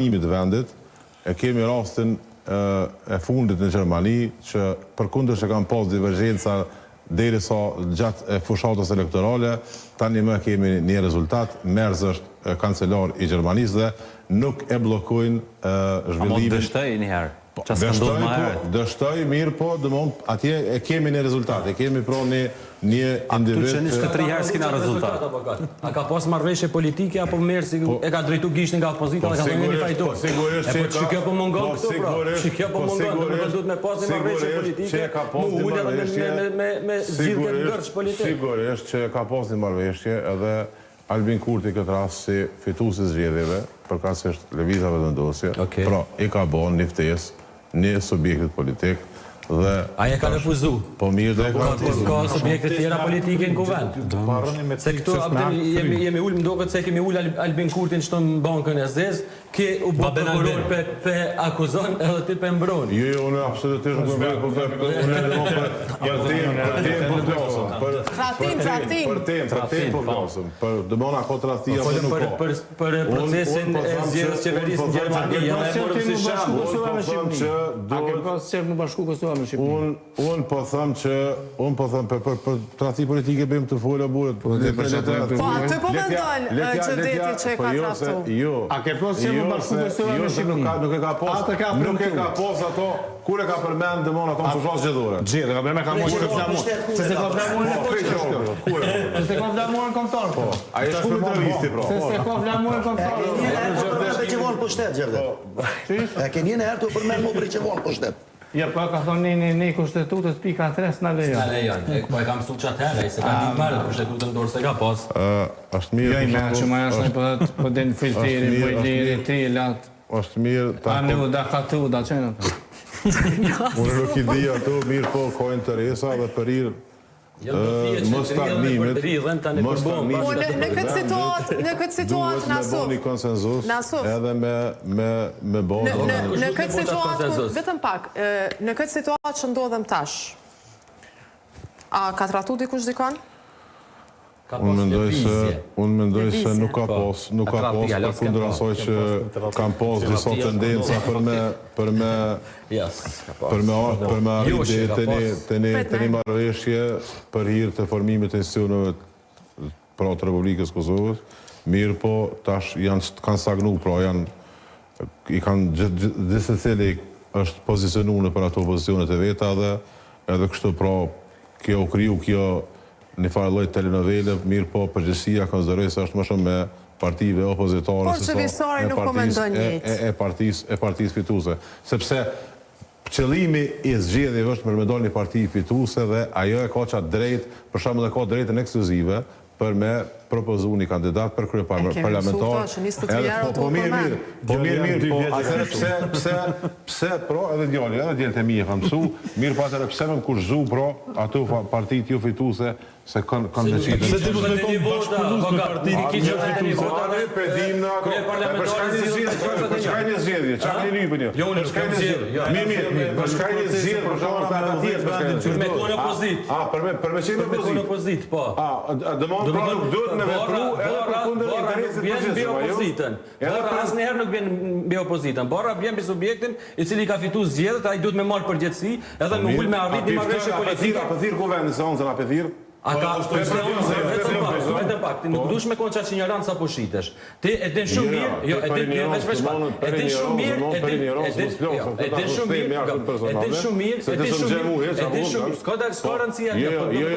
të vendit, e kemi rastin e fundit në Gjermani, që përkundër që kanë pas divergjenca derisa gjatë fushatës elektorale, tani më kemi një rezultat. Merz është kancelar i Gjermanisë dhe nuk e blokojnë zhvillimin. A mund dështoj njëherë? Dështoj mirë, po atje e kemi një rezultat, e kemi pra një individ... Që 23 herë s'kina rezultat. A ka pas marrëveshje politike, apo Merzi e ka drejtu gishtin nga opozita dhe ka thënë një fajtor? Sigurisht që që kjo po mungon këtu, pra. Që kjo po mungon, nuk duhet me pas një marrëveshje politike, mu ullë edhe me zgjidhje të ngërç politike. Sigurisht që ka pas një marrëveshje edhe Albin Kurti këtë rast si fituesi zgjedhjeve, përkatësisht lëvizjave vendosje, pra i ka bën një ftesë një subjektit politik dhe... Aja ka refuzu? Po mirë dhe ka subjektet tjera politike në kuvend. Se këtu jemi ullë, më doket se kemi ullë Albin Kurtin që të në bankën e zez, ke u bë prokuror pe akuzon edhe ti pe mbron. Jo, unë absolutisht nuk me për tem po vlasëm. Për dëmona kontrastia për nuk ko. Për procesin e zgjedhjes qeverisë në Gjermani, janë e morë si shamë. A ke pas qef në bashku Kosova me Shqipërinë? Unë po thëmë për tradhti politike bëjmë të folë burët. Po, aty po mendojnë qëndeti që e ka trahtu. A ke pas qef në bashku Kosova me Shqipërinë? Nuk e ka pos ato, kur e ka përmend dëmona ato në fushat zgjedhore. Gjithë, ka përme ka mojë që flamun. Se se ka flamun në koqë. Se se ka flamun në komtar. A e shku të listi, pra. Se se ka flamun në komtar. E ke njën e herë të përmen mu për i që vonë për shtet. Ja, pa ka thonë një kushtetutës pika 3 në lejon. Në lejon, po e kam su qatë herë, se ka një marrë kushtetutën dorë se ka pas. Është mirë... Jo, i me që ma jashtë në po den filteri, bojleri, trillat. Është mirë... A në u da katu, da qenë të. Unë nuk i di ato, mirë po, ka interesa dhe për irë më stagnimit, në këtë situatë duhet me bo një konsenzus edhe me bo në këtë situatë, vetëm pak, në këtë situatë që ndodhem tash, a ka trahtu dikush dikon? Unë mendoj se nuk ka pos, për kundër asoj që kam pos disa tendenca për me arrit të një marrëveshje për hir të formimit të institucioneve pra të Republikës Kosovës. Mirë po, tash kanë stagnu, pra i kanë gjithë secili është pozicionu në për ato pozicionet e veta dhe edhe kështu pra kjo kriju kjo një farë lloj telenovele, mirë po përgjësia konsideroj se është më shumë me partive opozitare por që visari nuk komendon njëtë e partisë fituese. Sepse qëllimi i zgjedhjeve është për me do një parti fituese dhe ajo e ka qatë drejt, për shembull e ka drejtën ekskluzive për me propozu një kandidat për krye parlamentar. Po mirë, pse, pro, edhe djallë të mi e kam su, mirë po atërë pse me më kurzu, pro, ato partit ju fituse, se kanë me qitë. Se të përshkët e një vota, ki që të një vota, krye parlamentarë, përshkaj një zgjedhje, qa ka një lypë një? Jo, unë është këtë zgjedhje. Mirë, përshkaj një zgjedhje, për shumë të atë tjetë, me kone opozit. Për me qenë opozit, po. Dëmonë pra nuk duhet me vepru edhe për kundër interesit përgjithshëm. Borra asnjëherë nuk vjen mbi opozitën. Borra vjen mbi subjektin i cili ka fituar zgjedhjet, ai duhet me marrë përgjegjësi edhe me ul me arrit një marrëveshje politike. A pëthir kuvendin se onë a pëthir? A ka vetëm pak, nuk dush me konë qatë ignorancë apo shitesh. Ti e din shumë mirë, jo, e din shumë mirë, s'ka rëndësia,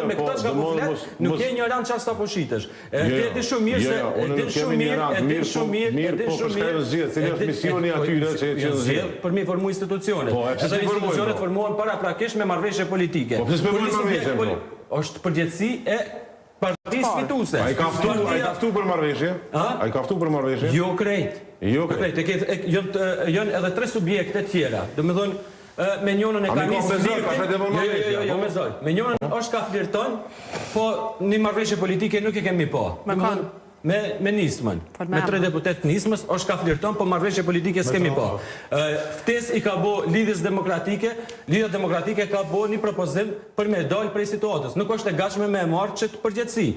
me këta që ka po flet, nuk e ignorancë qatë apo shitesh. E din shumë mirë se, e din shumë mirë, për mi formu institucionet. Edhe institucionet formuan para prakesh me marrëveshje politike. Është përgjithësi e partisë fituese. A i kaftu për marrëveshje? A i kaftu për marrëveshje? Jo krejt. Jënë edhe 3 subjekte tjera. Do me thonë, me njënën e ka një flirtin. Jo, me zoj. Me njënën është ka flirton, po një marrëveshje politike nuk e kemi po. Me nismën. Me 3 deputet nismës, është ka flirton, po marrëveshje politike s'kemi po. Ftes i ka bo lidhjes demokratike, lidhja demokratike ka bo një propozim për me dalë prej situatës. Nuk është e gatshme me e marrë që të përgjithësi.